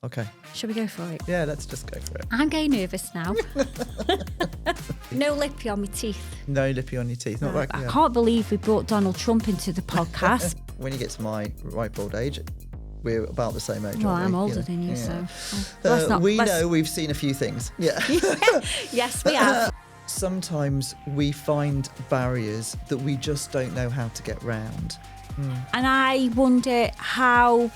Okay. Shall we go for it? Yeah, let's just go for it. I'm getting nervous now. No lippy on my teeth. No lippy on your teeth. Not like I can't believe we brought Donald Trump into the podcast. When you get to my ripe old age, we're about the same age. Well, aren't I'm we? older than you, so... We know we've seen a few things. Yeah. Yes, we have. Sometimes we find barriers that we just don't know how to get round. And I wonder how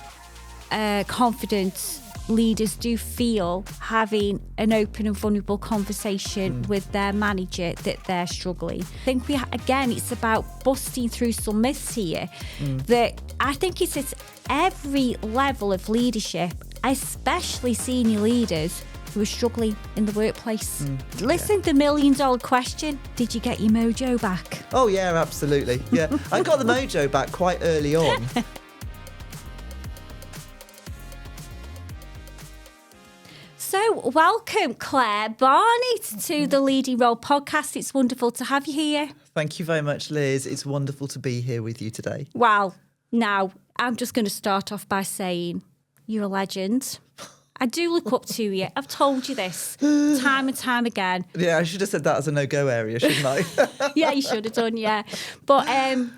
confident leaders do feel having an open and vulnerable conversation with their manager that they're struggling. I think again, it's about busting through some myths here that I think it's at every level of leadership, especially senior leaders who are struggling in the workplace. Listen, the $1 million question, did you get your mojo back? Oh yeah, absolutely. Yeah, I got the mojo back quite early on. So, welcome, Clare Barnet, to the Leading Role podcast. It's wonderful to have you here. Thank you very much, Liz. It's wonderful to be here with you today. Well, now, I'm just going to start off by saying you're a legend. I do look up to you. I've told you this time and time again. Yeah, I should have said that as a no-go area, shouldn't I? Yeah, you should have done, yeah. But,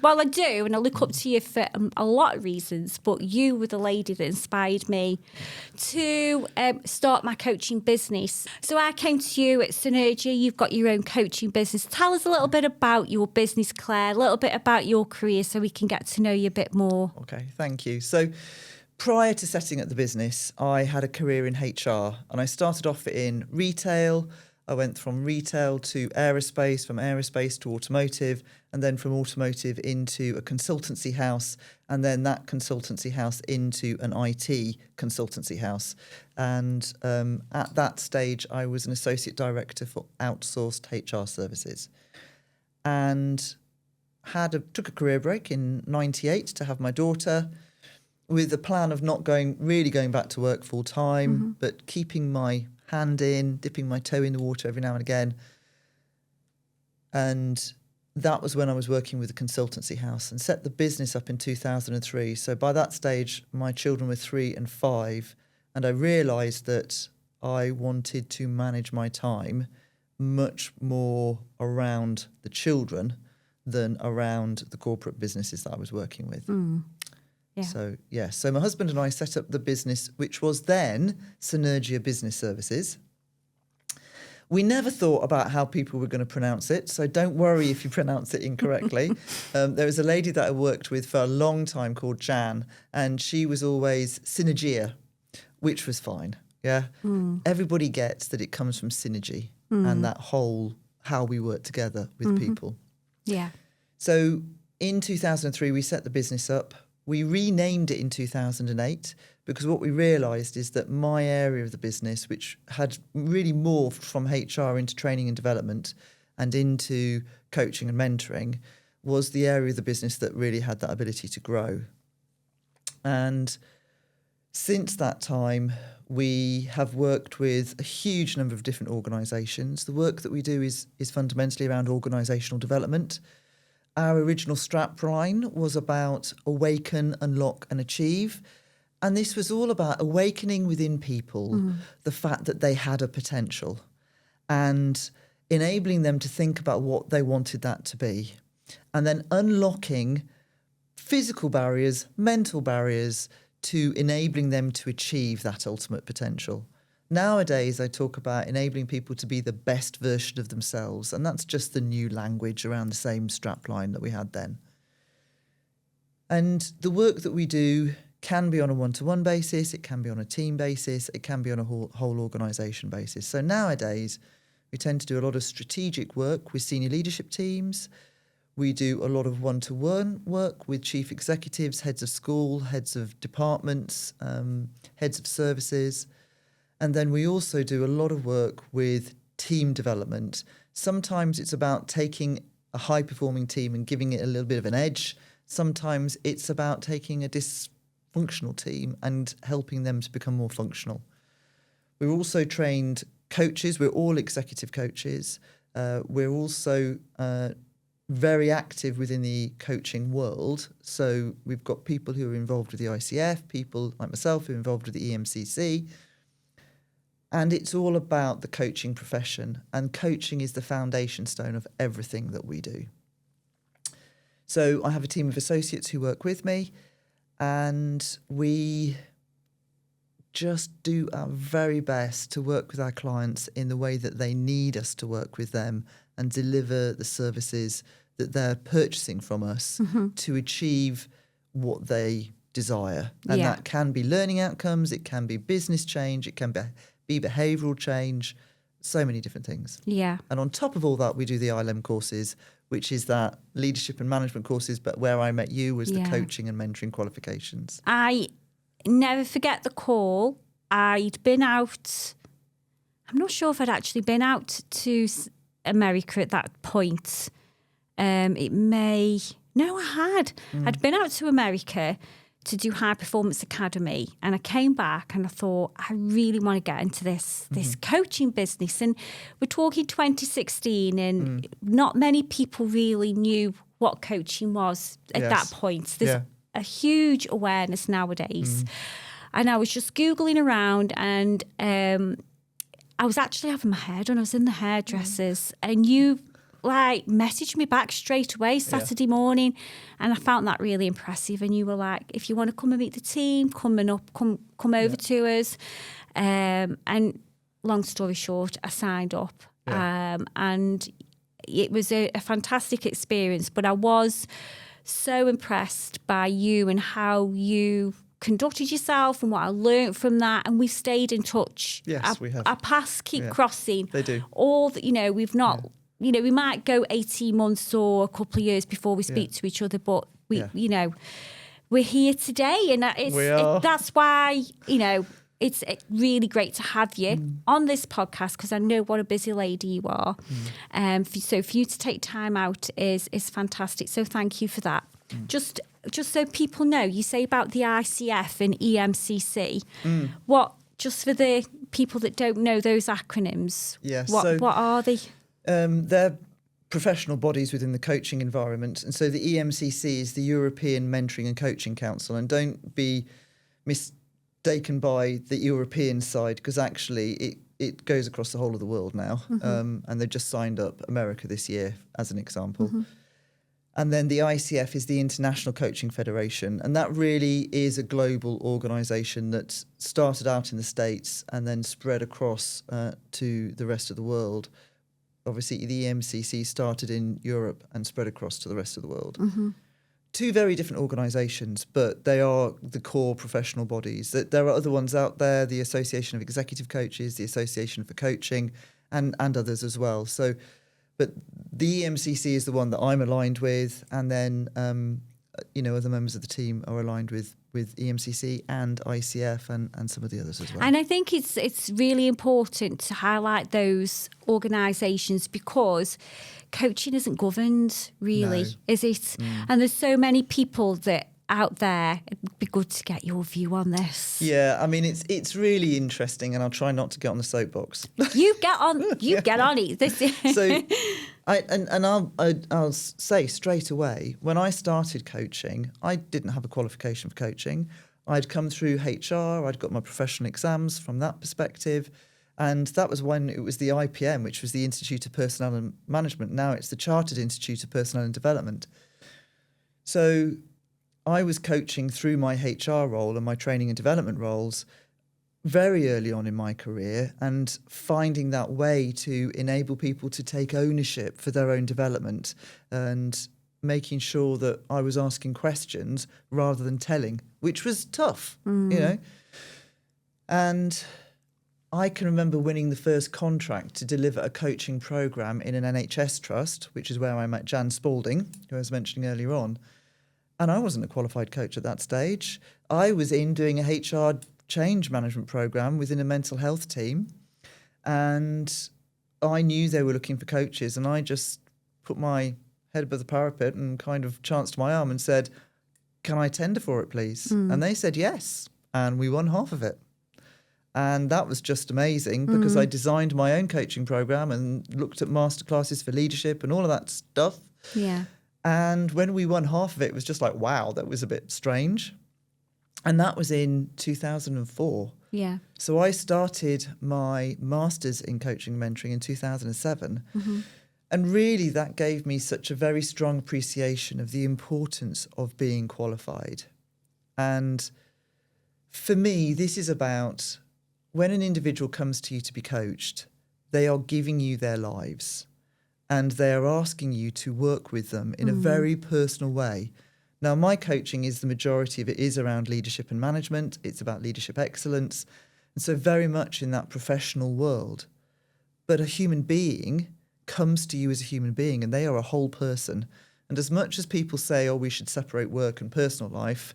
well, I do, and I look up to you for a lot of reasons, but you were the lady that inspired me to start my coaching business. So I came to you at Synergy. You've got your own coaching business. Tell us a little bit about your business, Clare, a little bit about your career so we can get to know you a bit more. Okay, thank you. So prior to setting up the business, I had a career in HR, and I started off in retail. I went from retail to aerospace, from aerospace to automotive, and then from automotive into a consultancy house, and then that consultancy house into an IT consultancy house. And at that stage, I was an associate director for outsourced HR services, and took a career break in '98 to have my daughter, with the plan of not really going back to work full time, but keeping my hand in, dipping my toe in the water every now and again. And that was when I was working with a consultancy house and set the business up in 2003. So by that stage, my children were 3 and 5, and I realised that I wanted to manage my time much more around the children than around the corporate businesses that I was working with. Yeah. So my husband and I set up the business, which was then Synergia Business Services. We never thought about how people were going to pronounce it, so don't worry if you pronounce it incorrectly. There was a lady that I worked with for a long time called Jan, and she was always Synergia, which was fine. Yeah, everybody gets that it comes from synergy and that whole how we work together with people. Yeah. So in 2003, we set the business up. We renamed it in 2008 because what we realised is that my area of the business, which had really morphed from HR into training and development and into coaching and mentoring, was the area of the business that really had that ability to grow. And since that time, we have worked with a huge number of different organisations. The work that we do is fundamentally around organisational development. Our original strapline was about awaken, unlock and achieve. And this was all about awakening within people the fact that they had a potential and enabling them to think about what they wanted that to be. And then unlocking physical barriers, mental barriers to enabling them to achieve that ultimate potential. Nowadays, I talk about enabling people to be the best version of themselves, and that's just the new language around the same strapline that we had then. And the work that we do can be on a one-to-one basis, it can be on a team basis, it can be on a whole organisation basis. So nowadays, we tend to do a lot of strategic work with senior leadership teams. We do a lot of one-to-one work with chief executives, heads of school, heads of departments, heads of services. And then we also do a lot of work with team development. Sometimes it's about taking a high-performing team and giving it a little bit of an edge. Sometimes it's about taking a dysfunctional team and helping them to become more functional. We're also trained coaches. We're all executive coaches. We're also very active within the coaching world. So we've got people who are involved with the ICF, people like myself who are involved with the EMCC. And it's all about the coaching profession. And coaching is the foundation stone of everything that we do. So I have a team of associates who work with me, and we just do our very best to work with our clients in the way that they need us to work with them and deliver the services that they're purchasing from us to achieve what they desire. And that can be learning outcomes, it can be business change, it can be behavioural change, so many different things. Yeah. And on top of all that, we do the ILM courses, which is that leadership and management courses, but where I met you was the coaching and mentoring qualifications. I never forget the call. I'd been out, I'm not sure if I'd actually been out to America at that point. I had. I'd been out to America to do High Performance Academy, and I came back and I thought, I really want to get into this coaching business. And we're talking 2016, and not many people really knew what coaching was at that point. There's a huge awareness nowadays. And I was just Googling around, and I was actually having my hair done. I was in the hairdressers, and you messaged me back straight away Saturday morning, and I found that really impressive. And you were like, if you want to come and meet the team, come over to us. And long story short, I signed up, and it was a fantastic experience. But I was so impressed by you and how you conducted yourself and what I learned from that, and we've stayed in touch. Yes, we have. Our paths keep crossing. They do. All that, we've not. We might go 18 months or a couple of years before we speak to each other, but we're here today, and that's why it's really great to have you on this podcast, because I know what a busy lady you are. So for you to take time out is fantastic. So thank you for that. Just so people know, you say about the ICF and EMCC. What, just for the people that don't know those acronyms, what are they? They're professional bodies within the coaching environment. And so the EMCC is the European Mentoring and Coaching Council. And don't be mistaken by the European side, because actually it goes across the whole of the world now. And they've just signed up America this year, as an example. And then the ICF is the International Coaching Federation. And that really is a global organisation that started out in the States and then spread across to the rest of the world. Obviously, the EMCC started in Europe and spread across to the rest of the world. Two very different organisations, but they are the core professional bodies. There are other ones out there, the Association of Executive Coaches, the Association for Coaching, and others as well. So, but the EMCC is the one that I'm aligned with, and then other members of the team are aligned with EMCC and ICF and some of the others as well. And I think it's really important to highlight those organisations, because coaching isn't governed, really, is it? And there's so many people that out there. It'd be good to get your view on this. Yeah, I mean, it's really interesting, and I'll try not to get on the soapbox. You get on it. So, I'll say straight away, when I started coaching, I didn't have a qualification for coaching. I'd come through HR, I'd got my professional exams from that perspective, and that was when it was the IPM, which was the Institute of Personnel and Management. Now it's the Chartered Institute of Personnel and Development. So I was coaching through my HR role and my training and development roles very early on in my career, and finding that way to enable people to take ownership for their own development and making sure that I was asking questions rather than telling, which was tough, And I can remember winning the first contract to deliver a coaching program in an NHS trust, which is where I met Jan Spalding, who I was mentioning earlier on. And I wasn't a qualified coach at that stage. I was in doing a HR change management program within a mental health team. And I knew they were looking for coaches, and I just put my head above the parapet and kind of chanced my arm and said, "Can I tender for it, please?" And they said yes. And we won half of it. And that was just amazing, because I designed my own coaching program and looked at masterclasses for leadership and all of that stuff. Yeah. And when we won half of it, it was just like, wow, that was a bit strange. And that was in 2004. Yeah. So I started my master's in coaching and mentoring in 2007. Mm-hmm. And really that gave me such a very strong appreciation of the importance of being qualified. And for me, this is about when an individual comes to you to be coached, they are giving you their lives and they are asking you to work with them in a very personal way. Now, my coaching is the majority of it is around leadership and management. It's about leadership excellence. And so very much in that professional world. But a human being comes to you as a human being and they are a whole person. And as much as people say, oh, we should separate work and personal life,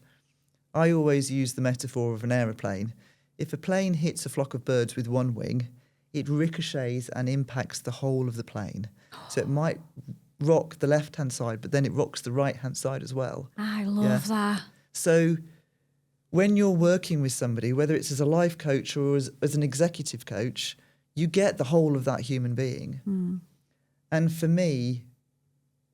I always use the metaphor of an aeroplane. If a plane hits a flock of birds with one wing, it ricochets and impacts the whole of the plane. So it might rock the left-hand side, but then it rocks the right-hand side as well. I love that. So when you're working with somebody, whether it's as a life coach or as an executive coach, you get the whole of that human being. And for me,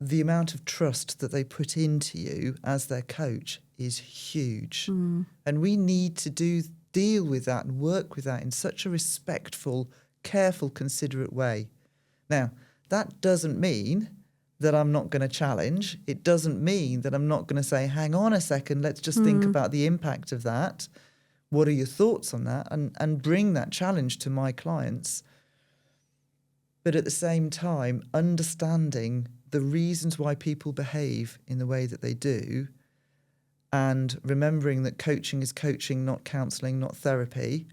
the amount of trust that they put into you as their coach is huge. And we need to deal with that and work with that in such a respectful, careful, considerate way. Now, that doesn't mean that I'm not going to challenge. It doesn't mean that I'm not going to say, hang on a second, let's just think about the impact of that. What are your thoughts on that? And bring that challenge to my clients. But at the same time, understanding the reasons why people behave in the way that they do, and remembering that coaching is coaching, not counselling, not therapy,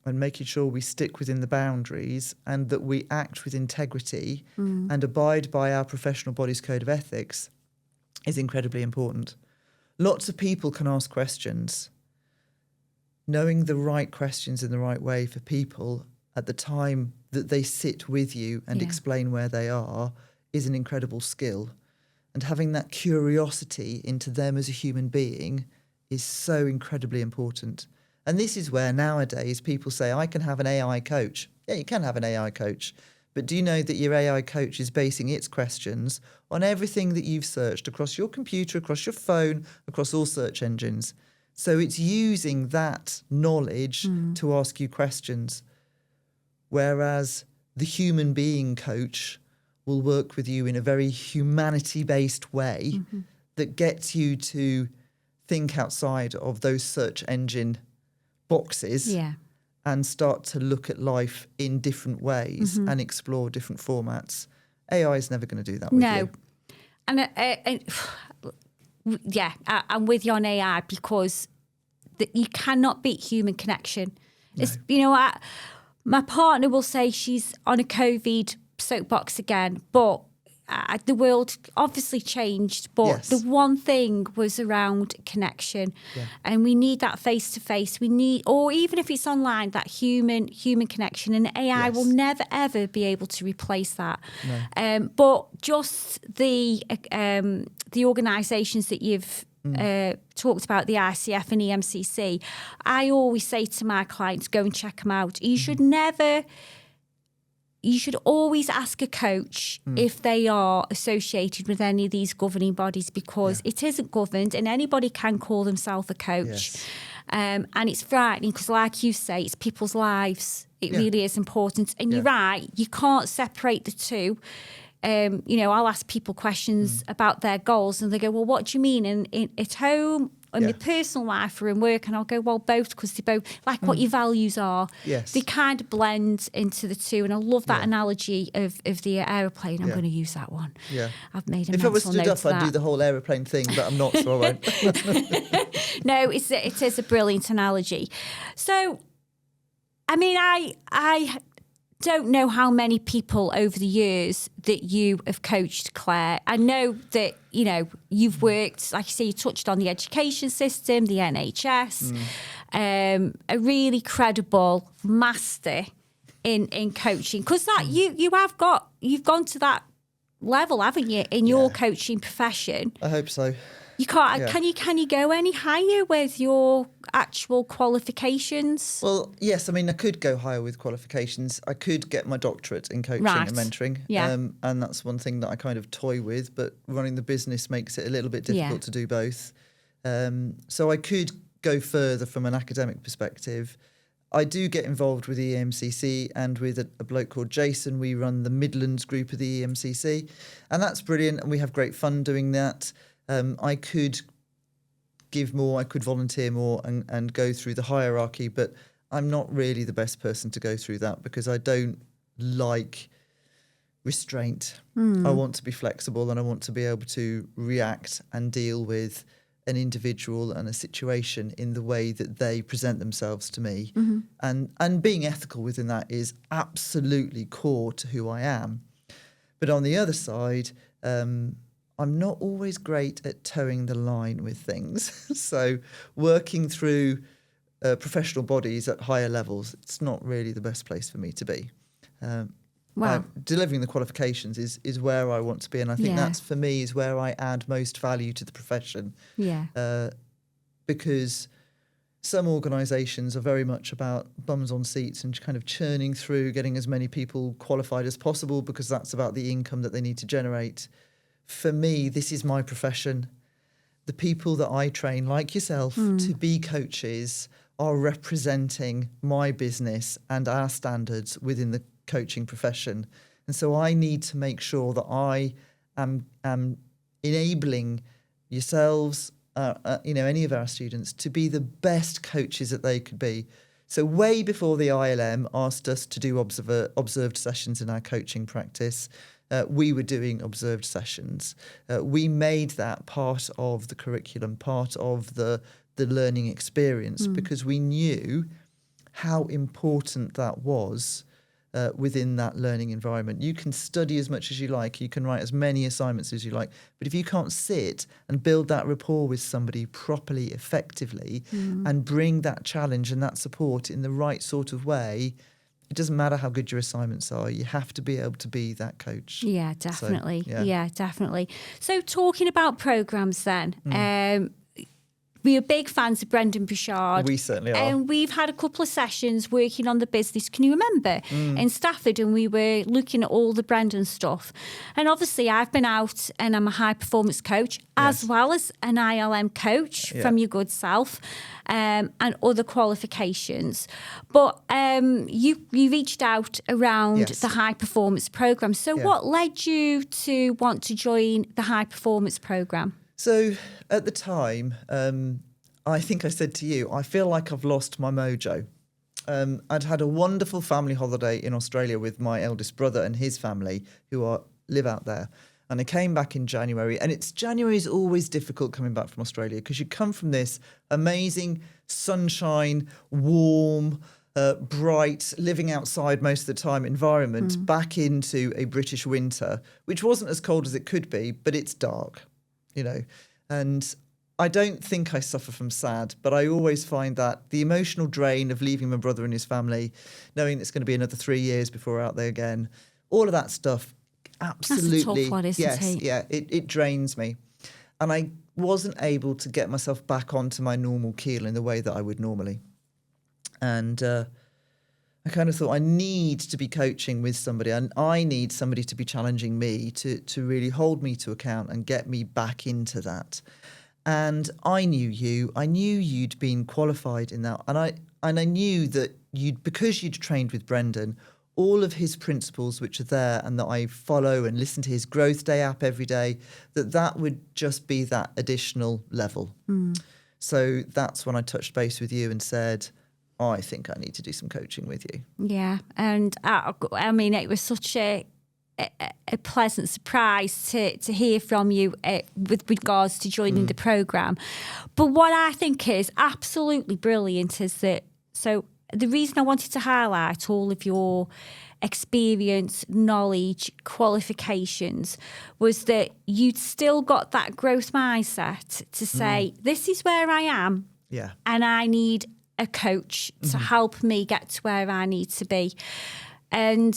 and making sure we stick within the boundaries and that we act with integrity and abide by our professional body's code of ethics is incredibly important. Lots of people can ask questions. Knowing the right questions in the right way for people at the time that they sit with you and explain where they are is an incredible skill. And having that curiosity into them as a human being is so incredibly important. And this is where nowadays people say, I can have an AI coach. Yeah, you can have an AI coach. But do you know that your AI coach is basing its questions on everything that you've searched across your computer, across your phone, across all search engines? So it's using that knowledge to ask you questions. Whereas the human being coach will work with you in a very humanity-based way that gets you to think outside of those search engine boxes and start to look at life in different ways and explore different formats. AI is never going to do that with you. And I'm with you on AI because you cannot beat human connection. No. It's, my partner will say she's on a COVID soapbox again, but the world obviously changed, but the one thing was around connection, and we need that face to face. We need, or even if it's online, that human connection, and AI will never ever be able to replace that. No. But just the organisations that you've talked about, the ICF and EMCC, I always say to my clients, go and check them out. You should always ask a coach if they are associated with any of these governing bodies, because it isn't governed and anybody can call themselves a coach. Yes. And it's frightening because, like you say, it's people's lives. It really is important. And you're right, you can't separate the two. I'll ask people questions about their goals and they go, well, what do you mean? And at home, in my personal life or in work, and I'll go, well, both, because they both, like what your values are. Yes. They kind of blend into the two. And I love that analogy of the aeroplane. I'm going to use that one. Yeah. I've made a mental note of that. If I was stood up, I'd do the whole aeroplane thing, but I'm not, so I won't. No, it is a brilliant analogy. So, I mean, I don't know how many people over the years that you have coached, Claire. I know that, you've worked, like you say, you touched on the education system, the NHS, a really credible master in coaching. Because that you've gone to that level, haven't you, in your coaching profession? I hope so. You can't. Can you go any higher with your actual qualifications? Well, yes. I mean, I could go higher with qualifications. I could get my doctorate in coaching Right. and mentoring. Yeah. And that's one thing that I kind of toy with. But running the business makes it a little bit difficult to do both. So I could go further from an academic perspective. I do get involved with the EMCC and with a bloke called Jason. We run the Midlands group of the EMCC, and that's brilliant. And we have great fun doing that. I could give more, I could volunteer more and go through the hierarchy, but I'm not really the best person to go through that because I don't like restraint. I want to be flexible and I want to be able to react and deal with an individual and a situation in the way that they present themselves to me. And being ethical within that is absolutely core to who I am. But on the other side, I'm not always great at towing the line with things. So working through professional bodies at higher levels, it's not really the best place for me to be. Wow. Delivering the qualifications is where I want to be. And I think that's, for me, is where I add most value to the profession. Yeah. Because some organisations are very much about bums on seats and kind of churning through, getting as many people qualified as possible because that's about the income that they need to generate. For me, this is my profession. The people that I train, like yourself, to be coaches are representing my business and our standards within the coaching profession. And so I need to make sure that I am enabling yourselves, any of our students to be the best coaches that they could be. So way before the ILM asked us to do observed sessions in our coaching practice, we were doing observed sessions. We made that part of the curriculum, part of the learning experience, because we knew how important that was within that learning environment. You can study as much as you like, you can write as many assignments as you like, but if you can't sit and build that rapport with somebody properly, effectively, and bring that challenge and that support in the right sort of way, it doesn't matter how good your assignments are, you have to be able to be that coach. Yeah, definitely. So, yeah, definitely. So talking about programmes then, we are big fans of Brendan Bouchard. We certainly are. And we've had a couple of sessions working on the business. Can you remember? In Stafford, and we were looking at all the Brendan stuff. And obviously I've been out and I'm a high performance coach as well as an ILM coach from your good self and other qualifications. But you reached out around the high performance programme. So what led you to want to join the high performance programme? So at the time, I think I said to you, I feel like I've lost my mojo. I'd had a wonderful family holiday in Australia with my eldest brother and his family who live out there. And I came back in January, and January is always difficult coming back from Australia because you come from this amazing sunshine, warm, bright, living outside most of the time environment back into a British winter, which wasn't as cold as it could be, but it's dark. And I don't think I suffer from sad, but I always find that the emotional drain of leaving my brother and his family, knowing it's going to be another 3 years before we're out there again, all of that stuff, absolutely. That's a tough one, isn't it? Yeah, it drains me. And I wasn't able to get myself back onto my normal keel in the way that I would normally. And I kind of thought I need to be coaching with somebody, and I need somebody to be challenging me to really hold me to account and get me back into that. And I knew you. I knew you'd been qualified in that, and I knew that because you'd trained with Brendan, all of his principles which are there, and that I follow and listen to his Growth Day app every day, that would just be that additional level. So that's when I touched base with you and said, I think I need to do some coaching with you. Yeah. And I mean, it was such a pleasant surprise to hear from you with regards to joining the programme. But what I think is absolutely brilliant is that, so the reason I wanted to highlight all of your experience, knowledge, qualifications was that you'd still got that growth mindset to say, this is where I am and I need a coach to help me get to where I need to be. And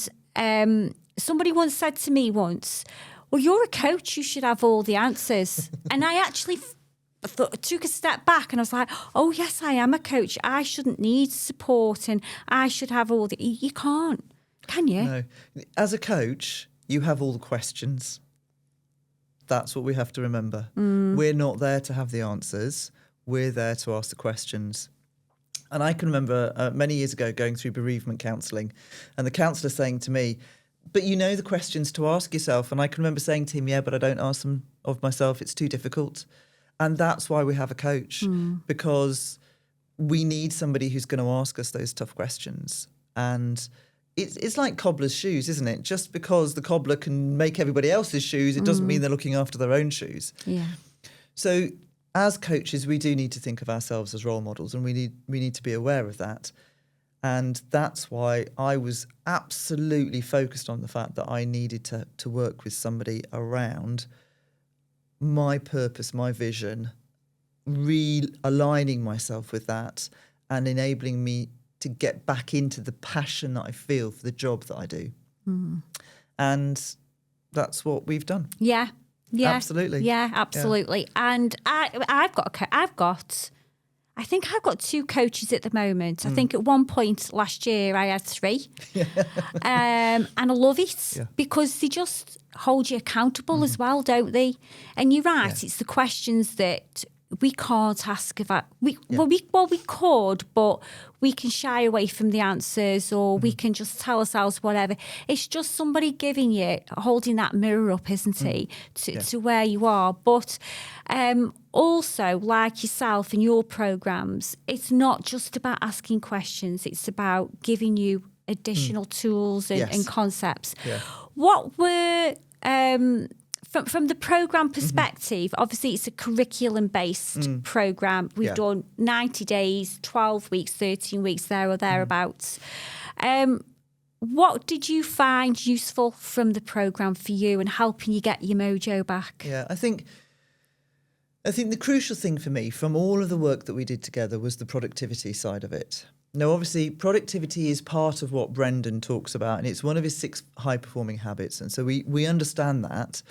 somebody once said to me once, well, you're a coach, you should have all the answers. And I actually took a step back and I was like, oh, yes, I am a coach. I shouldn't need support and I should have all the... You can't, can you? No. As a coach, you have all the questions. That's what we have to remember. We're not there to have the answers. We're there to ask the questions. And I can remember many years ago going through bereavement counselling and the counsellor saying to me, but you know the questions to ask yourself. And I can remember saying to him, yeah, but I don't ask them of myself. It's too difficult. And that's why we have a coach, because we need somebody who's going to ask us those tough questions. And it's like cobbler's shoes, isn't it? Just because the cobbler can make everybody else's shoes, it doesn't mean they're looking after their own shoes. Yeah. So as coaches, we do need to think of ourselves as role models, and we need to be aware of that. And that's why I was absolutely focused on the fact that I needed to work with somebody around my purpose, my vision, realigning myself with that and enabling me to get back into the passion that I feel for the job that I do. And that's what we've done. Yeah. Yeah. Absolutely. Yeah, absolutely. Yeah. And I think I've got 2 coaches at the moment. I think at one point last year I had 3. And I love it because they just hold you accountable as well, don't they? And you're right, it's the questions that we can't ask about. We could, but we can shy away from the answers, or we can just tell ourselves whatever. It's just somebody giving you, holding that mirror up, isn't he, to where you are. But also, like yourself and your programs, it's not just about asking questions. It's about giving you additional tools and concepts. Yeah. What were... From the programme perspective, obviously it's a curriculum-based programme. We've done 90 days, 12 weeks, 13 weeks, there or thereabouts. What did you find useful from the programme for you and helping you get your mojo back? Yeah, I think the crucial thing for me from all of the work that we did together was the productivity side of it. Now, obviously, productivity is part of what Brendan talks about, and it's one of his 6 high-performing habits. And so we understand that.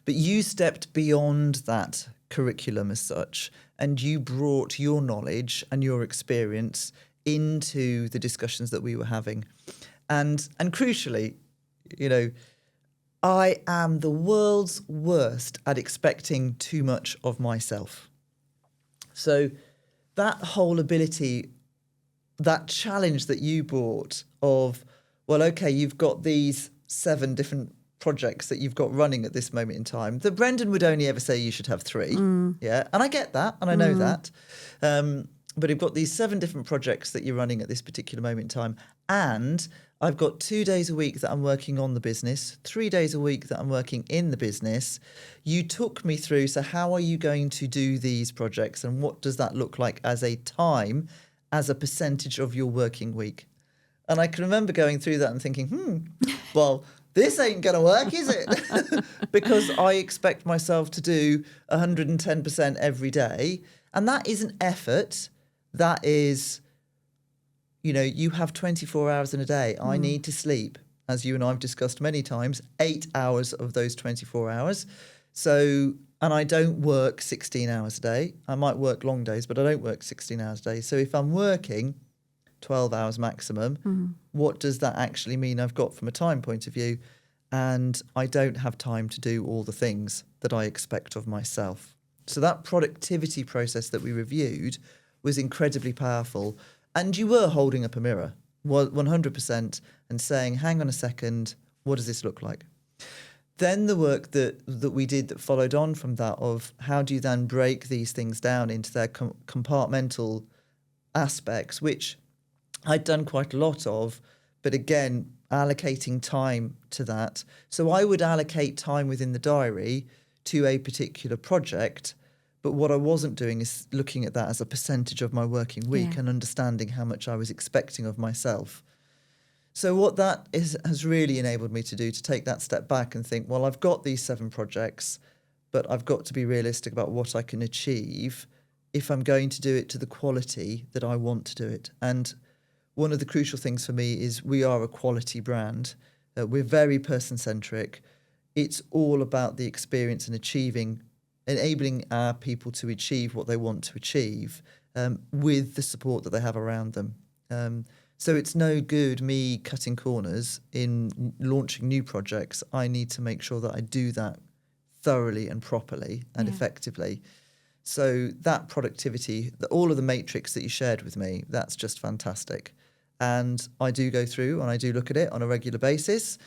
But you stepped beyond that curriculum as such, and you brought your knowledge and your experience into the discussions that we were having. And crucially, you know, I am the world's worst at expecting too much of myself. So that whole ability, that challenge that you brought of, well, okay, you've got these 7 different projects that you've got running at this moment in time, that Brendan would only ever say you should have 3. Yeah. And I get that. And I know that. But you've got these 7 different projects that you're running at this particular moment in time. And I've got 2 days a week that I'm working on the business, 3 days a week that I'm working in the business. You took me through, so how are you going to do these projects? And what does that look like as a time, as a percentage of your working week? And I can remember going through that and thinking, well, this ain't going to work, is it? Because I expect myself to do 110% every day. And that is an effort. That is, you know, you have 24 hours in a day. I need to sleep, as you and I have discussed many times, 8 hours of those 24 hours. So, and I don't work 16 hours a day. I might work long days, but I don't work 16 hours a day. So if I'm working 12 hours maximum, what does that actually mean I've got from a time point of view? And I don't have time to do all the things that I expect of myself. So that productivity process that we reviewed was incredibly powerful. And you were holding up a mirror, 100%, and saying, hang on a second, what does this look like? Then the work that we did that followed on from that of how do you then break these things down into their compartmental aspects, which I'd done quite a lot of, but again, allocating time to that. So I would allocate time within the diary to a particular project, but what I wasn't doing is looking at that as a percentage of my working week and understanding how much I was expecting of myself. So what that has really enabled me to do, to take that step back and think, well, I've got these 7 projects, but I've got to be realistic about what I can achieve if I'm going to do it to the quality that I want to do it. And one of the crucial things for me is we are a quality brand. We're very person-centric. It's all about the experience and achieving enabling our people to achieve what they want to achieve with the support that they have around them. So it's no good me cutting corners in launching new projects. I need to make sure that I do that thoroughly and properly and effectively. So that productivity, all of the matrix that you shared with me, that's just fantastic. And I do go through and I do look at it on a regular basis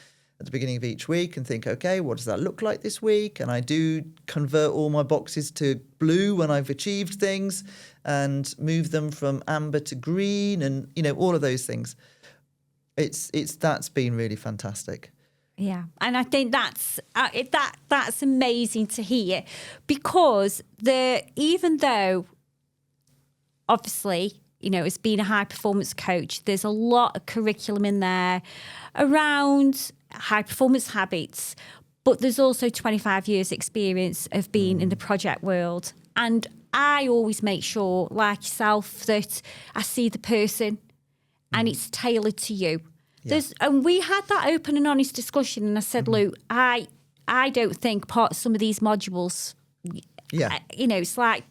at the beginning of each week and think, okay, what does that look like this week? And I do convert all my boxes to blue when I've achieved things and move them from amber to green and, all of those things. That's been really fantastic. Yeah, and I think that's amazing to hear, because even though obviously, as being a high performance coach, there's a lot of curriculum in there around high performance habits, but there's also 25 years experience of being in the project world. And I always make sure, like yourself, that I see the person and it's tailored to you. Yeah. And we had that open and honest discussion, and I said, Lou, I don't think some of these modules, it's like,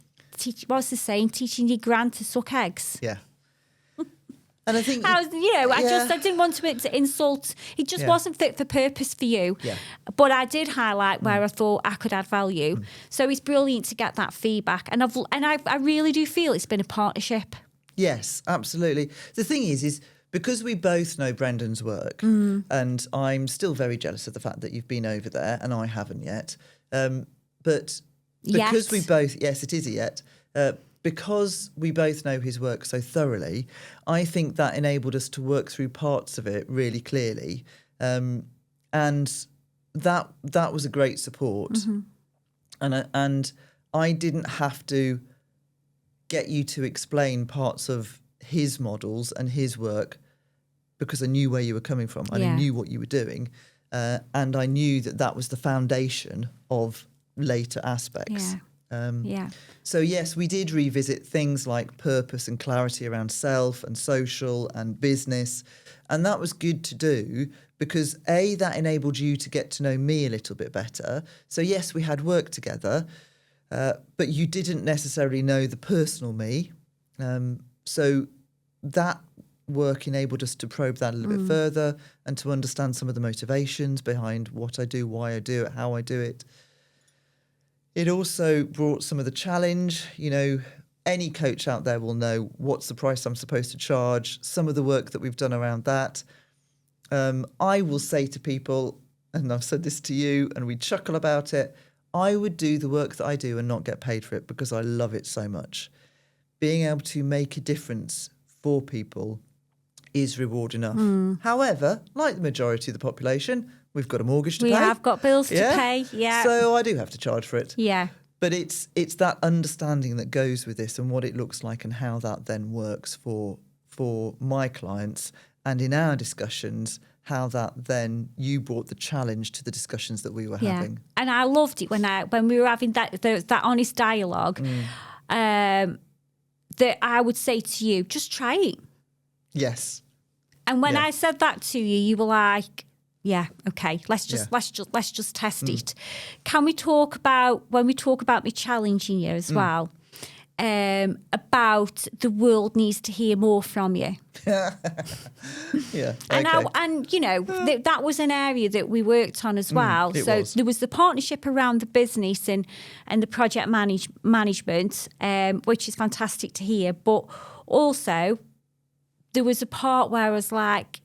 what's the saying, teaching your grand to suck eggs. Yeah. And I think, I didn't want to insult. It just wasn't fit for purpose for you. Yeah. But I did highlight where I thought I could add value. So it's brilliant to get that feedback. And I really do feel it's been a partnership. Yes, absolutely. The thing is because we both know Brendan's work, and I'm still very jealous of the fact that you've been over there and I haven't yet. But because we both, yes, it is a yet. Because we both know his work so thoroughly, I think that enabled us to work through parts of it really clearly. And that was a great support. And I didn't have to get you to explain parts of his models and his work, because I knew where you were coming from and I knew what you were doing. And I knew that was the foundation of later aspects. So yes, we did revisit things like purpose and clarity around self and social and business. And that was good to do because that enabled you to get to know me a little bit better. So yes, we had work together, but you didn't necessarily know the personal me. So that work enabled us to probe that a little bit further and to understand some of the motivations behind what I do, why I do it, how I do it. It also brought some of the challenge. Any coach out there will know what's the price I'm supposed to charge, some of the work that we've done around that. I will say to people, and I've said this to you, and we chuckle about it, I would do the work that I do and not get paid for it because I love it so much. Being able to make a difference for people is reward enough. However, like the majority of the population, we've got a mortgage to pay. We have got bills to pay, So I do have to charge for it. Yeah. But it's that understanding that goes with this and what it looks like and how that then works for my clients, and in our discussions, how that then you brought the challenge to the discussions that we were having. And I loved it when we were having that honest dialogue, that I would say to you, just try it. Yes. And when I said that to you, you were like, yeah, okay, let's just test it. Can we talk about, when we talk about me challenging you as well, about the world needs to hear more from you? Yeah. Okay. And that was an area that we worked on as well. There was the partnership around the business and the project management, which is fantastic to hear. But also, there was a part where I was like,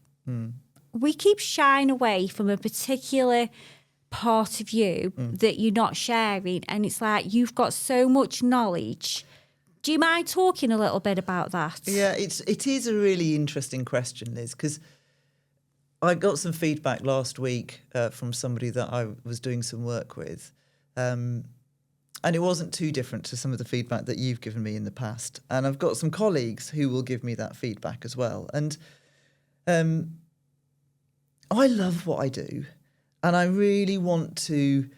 we keep shying away from a particular part of you that you're not sharing. And it's like, you've got so much knowledge. Do you mind talking a little bit about that? Yeah, it is a really interesting question, Liz, because I got some feedback last week from somebody that I was doing some work with. And it wasn't too different to some of the feedback that you've given me in the past. And I've got some colleagues who will give me that feedback as well. And I love what I do. And I really want to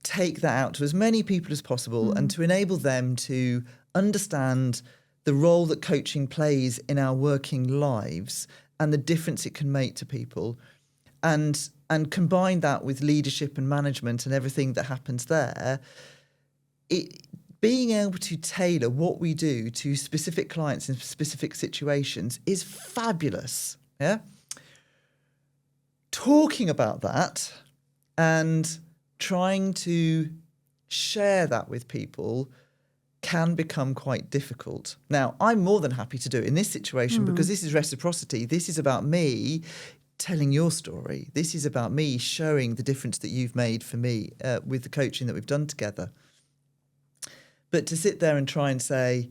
take that out to as many people as possible and to enable them to understand the role that coaching plays in our working lives and the difference it can make to people. And combine that with leadership and management and everything that happens there. being able to tailor what we do to specific clients in specific situations is fabulous. Yeah. Talking about that and trying to share that with people can become quite difficult. Now, I'm more than happy to do it in this situation because this is reciprocity. This is about me telling your story. This is about me showing the difference that you've made for me with the coaching that we've done together. But to sit there and try and say,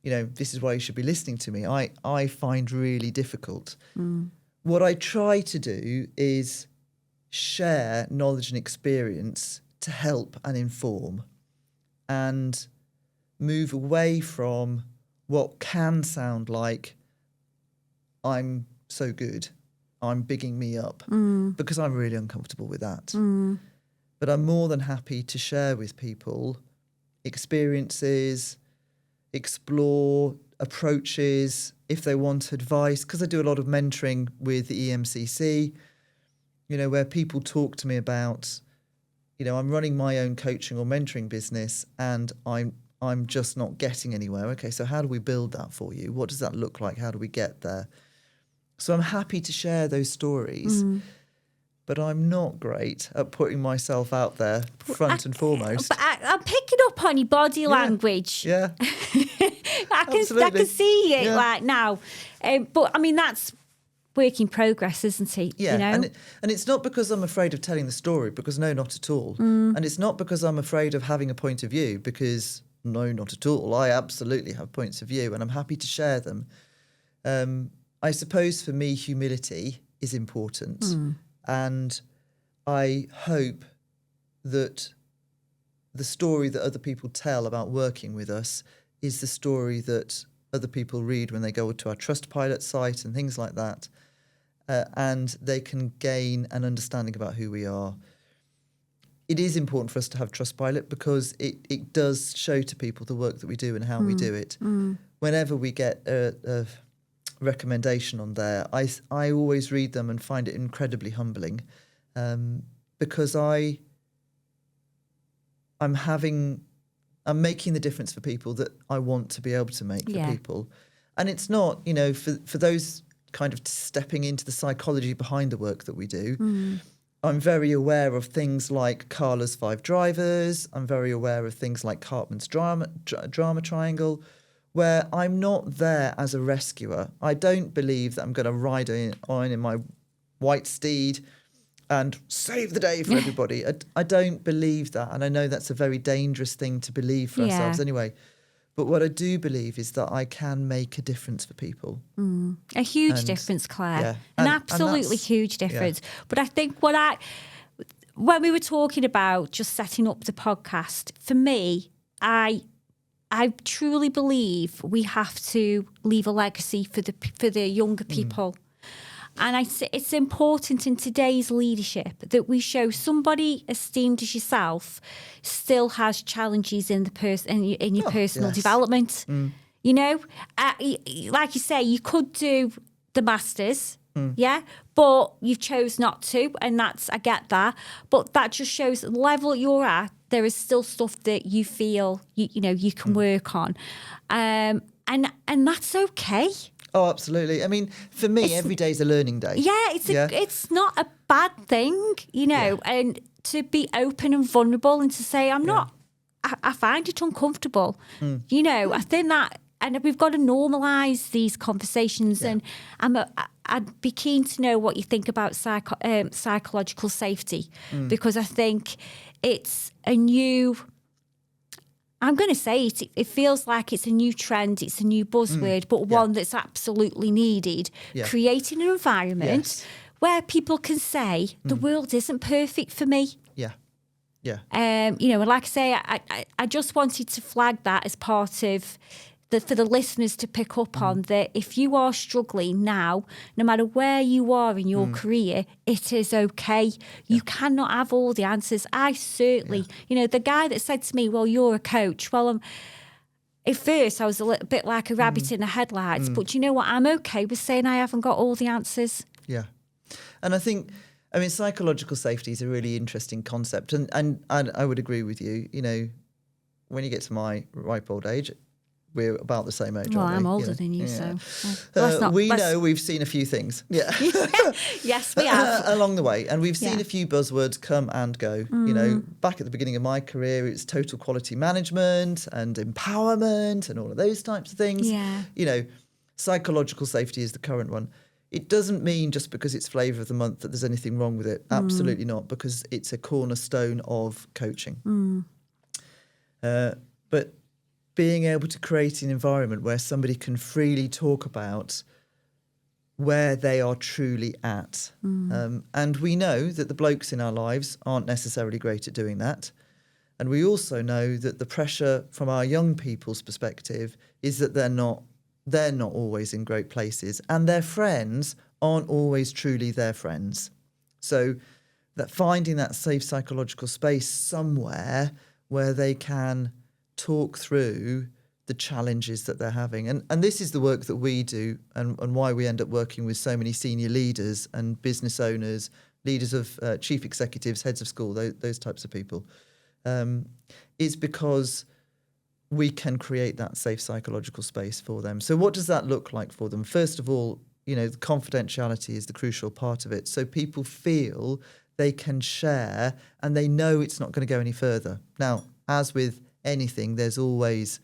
this is why you should be listening to me, I find really difficult. What I try to do is share knowledge and experience to help and inform and move away from what can sound like I'm so good, I'm bigging me up, because I'm really uncomfortable with that. But I'm more than happy to share with people experiences, explore approaches, if they want advice, because I do a lot of mentoring with the EMCC, where people talk to me about, I'm running my own coaching or mentoring business and I'm just not getting anywhere. Okay, so how do we build that for you? What does that look like? How do we get there? So I'm happy to share those stories, but I'm not great at putting myself out there front and foremost. But I'm picking up on your body language. Yeah. I can see it right now. But I mean, that's work in progress, isn't it? Yeah, and it's not because I'm afraid of telling the story, because no, not at all. And it's not because I'm afraid of having a point of view, because no, not at all. I absolutely have points of view and I'm happy to share them. I suppose for me, humility is important. And I hope that the story that other people tell about working with us is the story that other people read when they go to our Trustpilot site and things like that. And they can gain an understanding about who we are. It is important for us to have Trustpilot because it does show to people the work that we do and how we do it. Whenever we get a recommendation on there, I always read them and find it incredibly humbling, because I'm making the difference for people that I want to be able to make for people. And it's not, for those kind of stepping into the psychology behind the work that we do, I'm very aware of things like Carla's 5 drivers. I'm very aware of things like Cartman's drama triangle, where I'm not there as a rescuer. I don't believe that I'm going to ride on in my white steed and save the day for everybody. I don't believe that. And I know that's a very dangerous thing to believe for ourselves anyway. But what I do believe is that I can make a difference for people. A huge difference, Claire. An absolutely huge difference. But I think when we were talking about just setting up the podcast, for me, I truly believe we have to leave a legacy for the younger people. And it's important in today's leadership that we show somebody esteemed as yourself still has challenges in your personal development. Like you say, you could do the masters, but you've chose not to, and I get that. But that just shows the level you're at. There is still stuff that you feel you can work on, and that's okay. Oh, absolutely. I mean, for me, every day is a learning day. Yeah, it's not a bad thing, and to be open and vulnerable and to say, I'm not, I find it uncomfortable. I think that, and we've got to normalise these conversations, and I'd be keen to know what you think about psychological safety, because I think it's a new... I'm going to say it feels like it's a new trend, it's a new buzzword, but one that's absolutely needed. Creating an environment where people can say, the world isn't perfect for me. And like I say, I just wanted to flag that as part of for the listeners to pick up on, that if you are struggling now, no matter where you are in your career, it is okay. You cannot have all the answers. I certainly, the guy that said to me, well, you're a coach. Well, at first I was a little bit like a rabbit in the headlights, but you know what? I'm okay with saying I haven't got all the answers. Yeah. And I think, psychological safety is a really interesting concept. And I would agree with you, when you get to my ripe old age, we're about the same age, Well, aren't we? I'm older than you, so know we've seen a few things. Yeah. Yes, we have. Along the way. And we've seen a few buzzwords come and go. You know, back at the beginning of my career, it's total quality management and empowerment and all of those types of things. Yeah. You know, psychological safety is the current one. It doesn't mean just because it's flavour of the month that there's anything wrong with it. Absolutely not, because it's a cornerstone of coaching. But being able to create an environment where somebody can freely talk about where they are truly at. And we know that the blokes in our lives aren't necessarily great at doing that. And we also know that the pressure from our young people's perspective is that they're not always in great places, and their friends aren't always truly their friends. So that finding that safe psychological space somewhere where they can talk through the challenges that they're having. And this is the work that we do, and why we end up working with so many senior leaders and business owners, leaders of chief executives, heads of school, those types of people, is because we can create that safe psychological space for them. So what does that look like for them? First of all, you know, the confidentiality is the crucial part of it. So people feel they can share and they know it's not going to go any further. Now, as with anything, there's always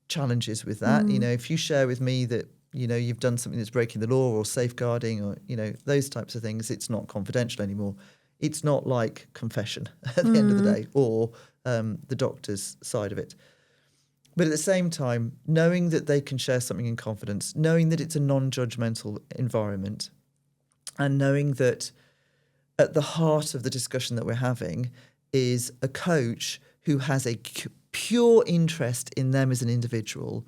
challenges with that. You know, if you share with me that, you know, you've done something that's breaking the law or safeguarding or, you know, those types of things, it's not confidential anymore. It's not like confession at the end of the day, or the doctor's side of it. But at the same time, knowing that they can share something in confidence, knowing that it's a non-judgmental environment, and knowing that at the heart of the discussion that we're having is a coach who has a pure interest in them as an individual,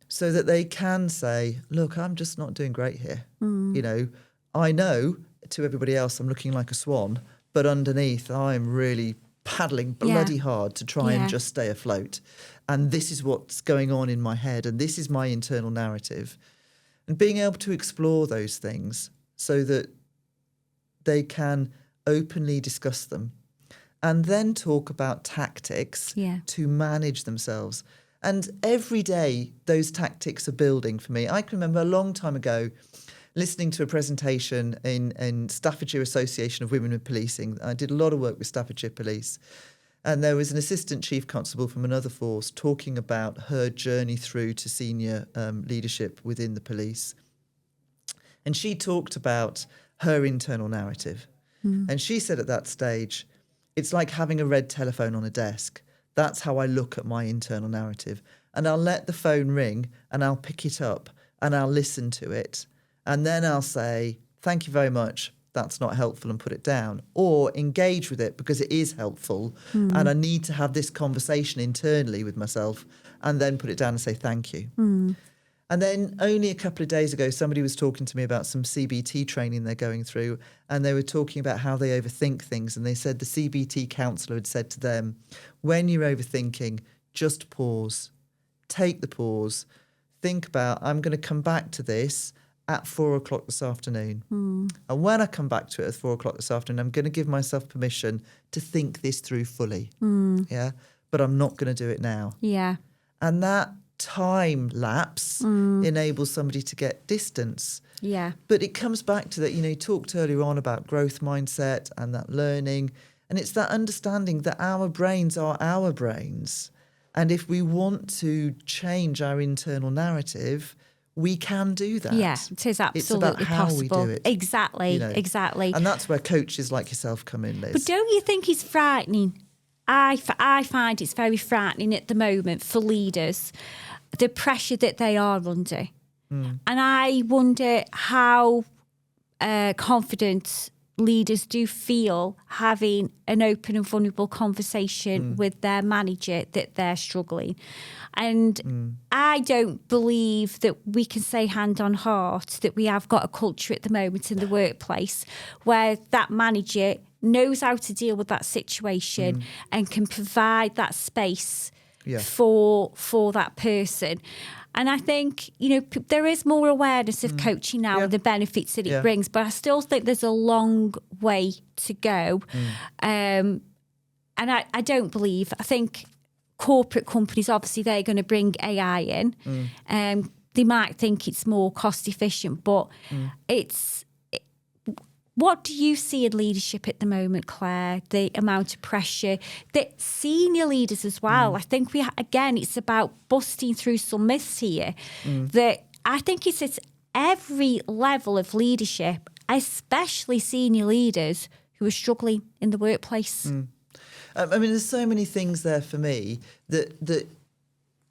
so that they can say, look, I'm just not doing great here. You know, I know to everybody else I'm looking like a swan, but underneath I'm really paddling bloody hard to try and just stay afloat. And this is what's going on in my head, and this is my internal narrative. And being able to explore those things so that they can openly discuss them and then talk about tactics to manage themselves. And every day those tactics are building for me. I can remember a long time ago listening to a presentation in Staffordshire Association of Women in Policing. I did a lot of work with Staffordshire Police. And there was an assistant chief constable from another force talking about her journey through to senior leadership within the police. And she talked about her internal narrative. And she said at that stage, it's like having a red telephone on a desk. That's how I look at my internal narrative. And I'll let the phone ring and I'll pick it up and I'll listen to it. And then I'll say, thank you very much. That's not helpful, and put it down, or engage with it because it is helpful and I need to have this conversation internally with myself, and then put it down and say thank you. And then only a couple of days ago, somebody was talking to me about some CBT training they're going through, and they were talking about how they overthink things, and they said the CBT counsellor had said to them, when you're overthinking, just pause, take the pause, think about, I'm going to come back to this at 4:00 this afternoon. And when I come back to it at 4:00 this afternoon, I'm going to give myself permission to think this through fully. Yeah. But I'm not going to do it now. Yeah. And that time lapse enables somebody to get distance. Yeah. But it comes back to that, you know, you talked earlier on about growth mindset and that learning. And it's that understanding that our brains are our brains. And if we want to change our internal narrative, we can do that. Yeah, it is absolutely it's about how possible. we do it. Exactly, you know. exactly. And that's where coaches like yourself come in, Liz. But don't you think it's frightening? I find it's very frightening at the moment for leaders, the pressure that they are under. And I wonder how confident leaders do feel having an open and vulnerable conversation with their manager that they're struggling. And I don't believe that we can say hand on heart that we have got a culture at the moment in the workplace where that manager knows how to deal with that situation and can provide that space for that person. And I think, you know, there is more awareness of coaching now and the benefits that it brings, but I still think there's a long way to go. And I don't believe, I think corporate companies, obviously, they're going to bring AI in. They might think it's more cost efficient, but what do you see in leadership at the moment, Claire? The amount of pressure that senior leaders as well. I think again, it's about busting through some myths here. That I think it's at every level of leadership, especially senior leaders who are struggling in the workplace. I mean, there's so many things there for me that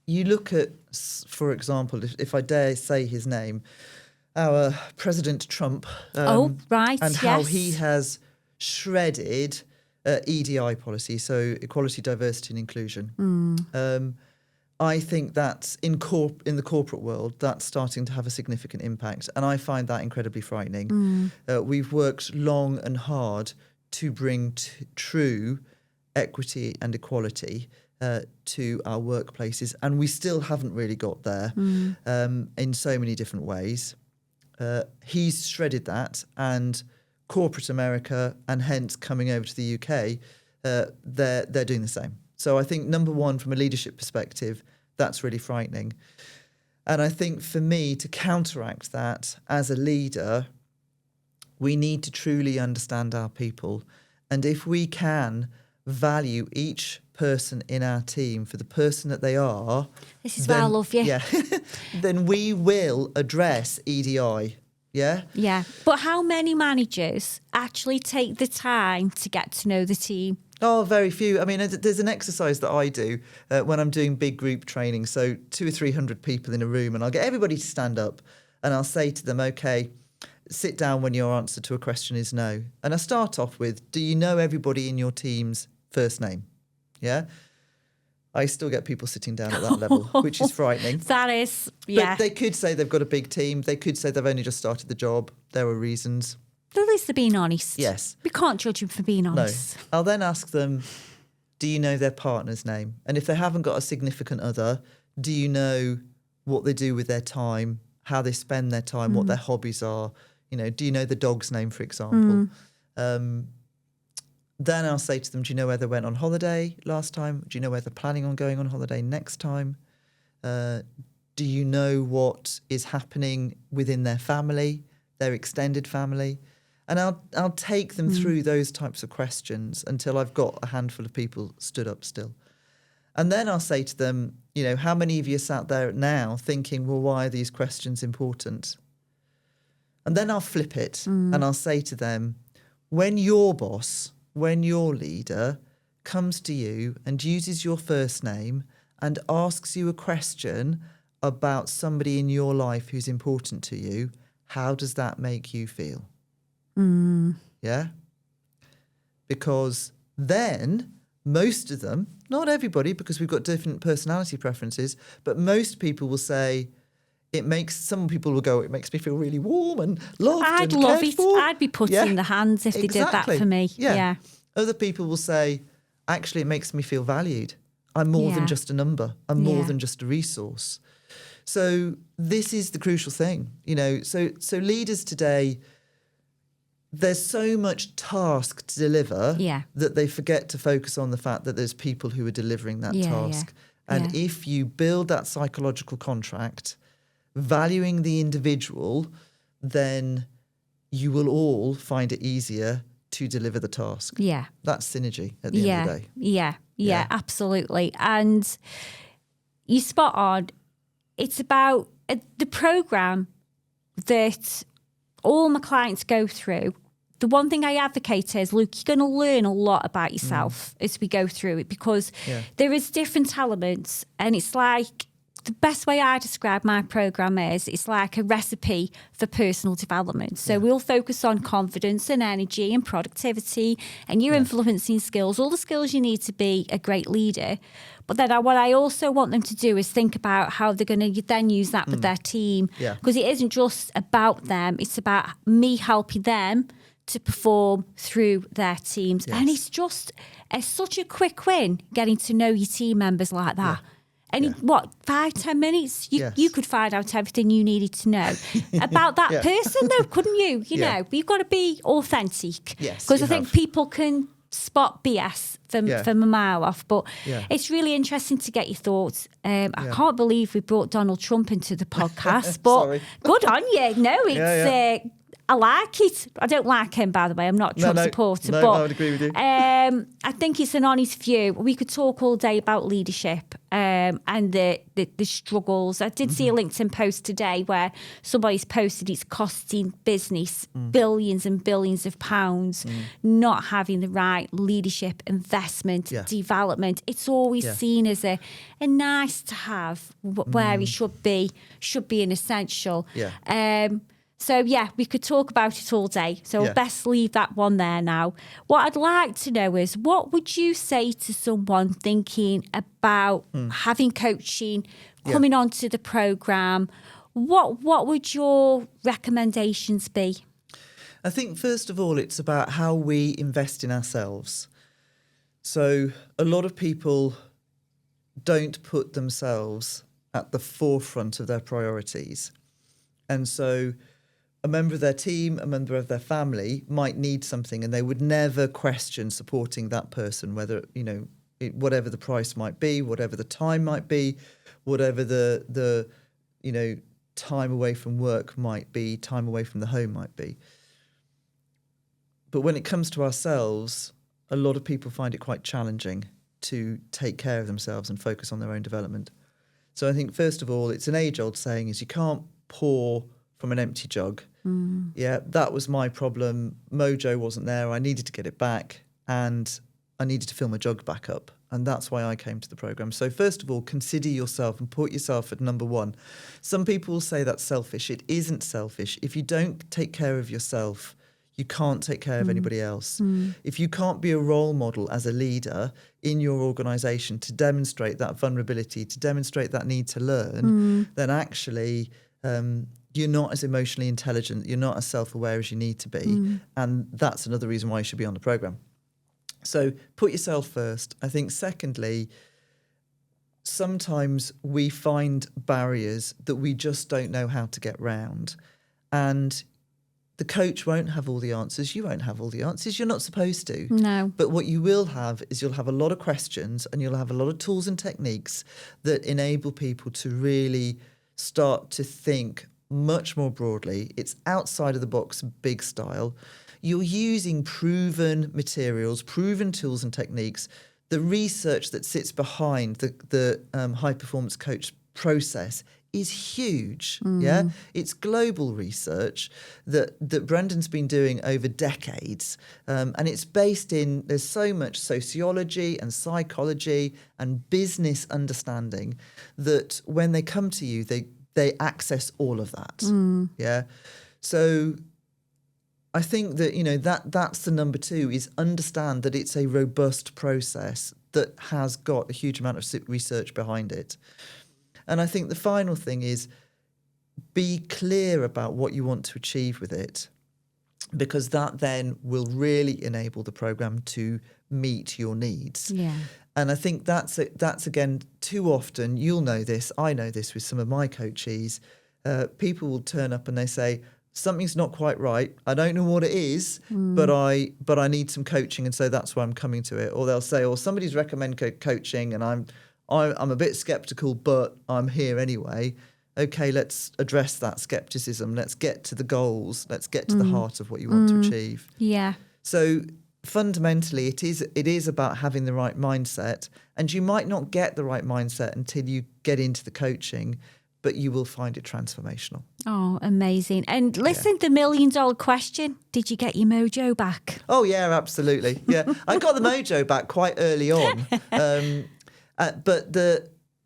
you look at, for example, if I dare say his name, our President Trump, and how he has shredded EDI policy, so equality, diversity and inclusion. I think that's in the corporate world, that's starting to have a significant impact, and I find that incredibly frightening. We've worked long and hard to bring true equity and equality to our workplaces, and we still haven't really got there in so many different ways. He's shredded that, and corporate America, and hence coming over to the UK, they're doing the same. So I think, number one, from a leadership perspective, that's really frightening. And I think for me, to counteract that as a leader, we need to truly understand our people. And if we can value each person in our team for the person that they are, this is why I love you. Yeah, then we will address EDI. Yeah? Yeah. But how many managers actually take the time to get to know the team? Oh, very few. I mean, there's an exercise that I do when I'm doing big group training. So 200 or 300 people in a room, and I'll get everybody to stand up and I'll say to them, okay, sit down when your answer to a question is no. And I start off with, do you know everybody in your team's first name? Yeah. I still get people sitting down at that level, which is frightening. That is, yeah. But they could say they've got a big team. They could say they've only just started the job. There are reasons. At least they're being honest. Yes. We can't judge them for being honest. No. I'll then ask them, do you know their partner's name? And if they haven't got a significant other, do you know what they do with their time, how they spend their time, what their hobbies are? You know, do you know the dog's name, for example? Then I'll say to them, do you know where they went on holiday last time? Do you know where they're planning on going on holiday next time? Do you know what is happening within their family, their extended family? And I'll take them through those types of questions until I've got a handful of people stood up still. And then I'll say to them, you know, how many of you are sat there now thinking, well, why are these questions important? And then I'll flip it and I'll say to them, when your boss, when your leader comes to you and uses your first name and asks you a question about somebody in your life who's important to you, how does that make you feel? Yeah? Because then most of them, not everybody, because we've got different personality preferences, but most people will say, some people will go, it makes me feel really warm and loved I'd and love cared it. for. I'd be put in the hands if they did that for me. Yeah. Other people will say, actually, it makes me feel valued. I'm more than just a number. I'm more than just a resource. So this is the crucial thing, you know. So leaders today, there's so much task to deliver that they forget to focus on the fact that there's people who are delivering that task. And if you build that psychological contract, valuing the individual, then you will all find it easier to deliver the task. Yeah. That's synergy at the end of the day. Yeah, absolutely. And you spot on. It's about the programme that all my clients go through. The one thing I advocate is, look, you're going to learn a lot about yourself as we go through it, because there is different elements, and it's like, the best way I describe my programme is, it's like a recipe for personal development. So we'll focus on confidence and energy and productivity and your influencing skills, all the skills you need to be a great leader. But then what I also want them to do is think about how they're going to then use that with their team. Because it isn't just about them, it's about me helping them to perform through their teams. And it's such a quick win getting to know your team members like that. And in 5-10 minutes, you could find out everything you needed to know about that person, though, couldn't you? You know, but you've got to be authentic. Because I think people can spot BS from a mile off. But it's really interesting to get your thoughts. I can't believe we brought Donald Trump into the podcast, but good on you. No, it's I like it. I don't like him, by the way. I'm not a Trump supporter. No, but I would agree with you. I think it's an honest view. We could talk all day about leadership and the struggles. I did see a LinkedIn post today where somebody's posted it's costing business billions and billions of pounds not having the right leadership, investment, development. It's always seen as a nice to have where it should be an essential. So, we could talk about it all day. So I'll best leave that one there now. What I'd like to know is, what would you say to someone thinking about having coaching, coming onto the programme? What would your recommendations be? I think, first of all, it's about how we invest in ourselves. So a lot of people don't put themselves at the forefront of their priorities. And so a member of their team, a member of their family might need something, and they would never question supporting that person, whether, whatever the price might be, whatever the time might be, whatever the time away from work might be, time away from the home might be. But when it comes to ourselves, a lot of people find it quite challenging to take care of themselves and focus on their own development. So I think, first of all, it's an age-old saying is you can't pour from an empty jug. Yeah, that was my problem. Mojo wasn't there. I needed to get it back, and I needed to fill my jug back up. And that's why I came to the programme. So first of all, consider yourself and put yourself at number one. Some people will say that's selfish. It isn't selfish. If you don't take care of yourself, you can't take care of anybody else. If you can't be a role model as a leader in your organisation to demonstrate that vulnerability, to demonstrate that need to learn, then actually you're not as emotionally intelligent, you're not as self-aware as you need to be. And that's another reason why you should be on the programme. So put yourself first. I think secondly, sometimes we find barriers that we just don't know how to get round. And the coach won't have all the answers. You won't have all the answers. You're not supposed to. No. But what you will have is you'll have a lot of questions, and you'll have a lot of tools and techniques that enable people to really start to think much more broadly. It's outside of the box, big style. You're using proven materials, proven tools and techniques. The research that sits behind the high performance coach process is huge. It's global research that Brendan's been doing over decades, and it's based in, there's so much sociology and psychology and business understanding that when they come to you, they access all of that. So I think that that's the number two, is understand that it's a robust process that has got a huge amount of research behind it. And I think the final thing is be clear about what you want to achieve with it, because that then will really enable the programme to meet your needs. And I think that's again, too often, you'll know this, I know this with some of my coachees, people will turn up and they say, something's not quite right, I don't know what it is, but I need some coaching, and so that's why I'm coming to it. Or they'll say, oh, somebody's recommended coaching and I'm a bit sceptical, but I'm here anyway. Okay, let's address that skepticism. Let's get to the goals. Let's get to the heart of what you want to achieve. So fundamentally, it is about having the right mindset, and you might not get the right mindset until you get into the coaching, but you will find it transformational. Oh, amazing. And listen, the $1 million question, did you get your mojo back? Oh, yeah, absolutely. Yeah, I got the mojo back quite early on. But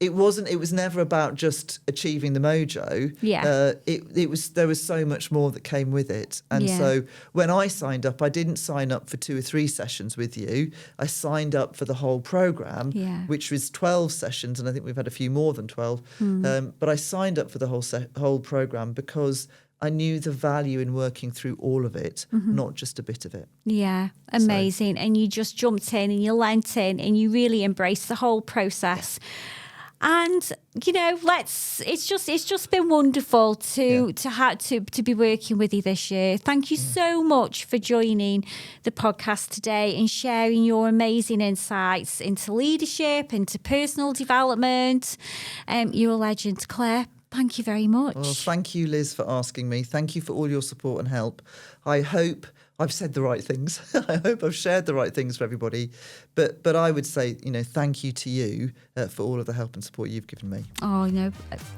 it was never about just achieving the mojo. There was so much more that came with it. And so when I signed up, I didn't sign up for 2 or 3 sessions with you. I signed up for the whole programme, which was 12 sessions, and I think we've had a few more than 12. But I signed up for the whole programme because I knew the value in working through all of it, not just a bit of it. Yeah, amazing. And you just jumped in and you leant in and you really embraced the whole process. And it's just been wonderful to be working with you this year. Thank you so much for joining the podcast today and sharing your amazing insights into leadership, into personal development. You're a legend, Claire. Thank you very much. Well, thank you, Liz, for asking me. Thank you for all your support and help. I hope I've said the right things. I hope I've shared the right things for everybody. But I would say, thank you to you for all of the help and support you've given me. Oh, no.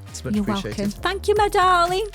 It's much You're appreciated. welcome. Thank you, my darling.